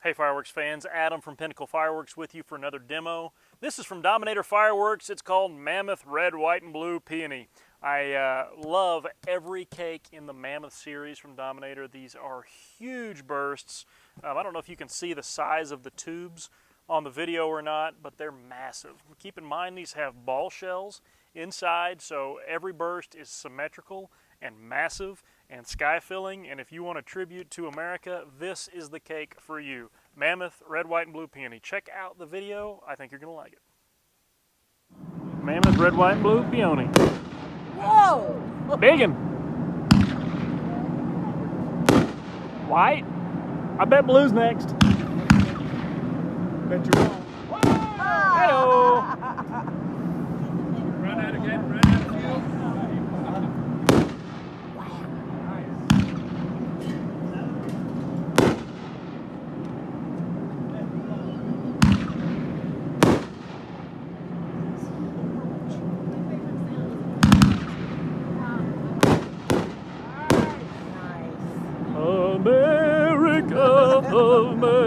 Hey fireworks fans, Adam from Pinnacle Fireworks with you for another demo. This is from Dominator Fireworks. It's called Mammoth Red, White, and Blue Peony. I love every cake in the Mammoth series from Dominator. These are huge bursts. I don't know if you can see the size of the tubes on the video or not, but they're massive. Keep in mind these have ball shells inside, so every burst is symmetrical and massive and sky-filling, and if you want a tribute to America, this is the cake for you. Mammoth Red, White, and Blue Peony. Check out the video. I think you're going to like it. Mammoth Red, White, and Blue Peony. Whoa! Biggin. White. I bet blue's next. Bet you're wrong. Hey-oh. Run out again, run out of fuel. America, America.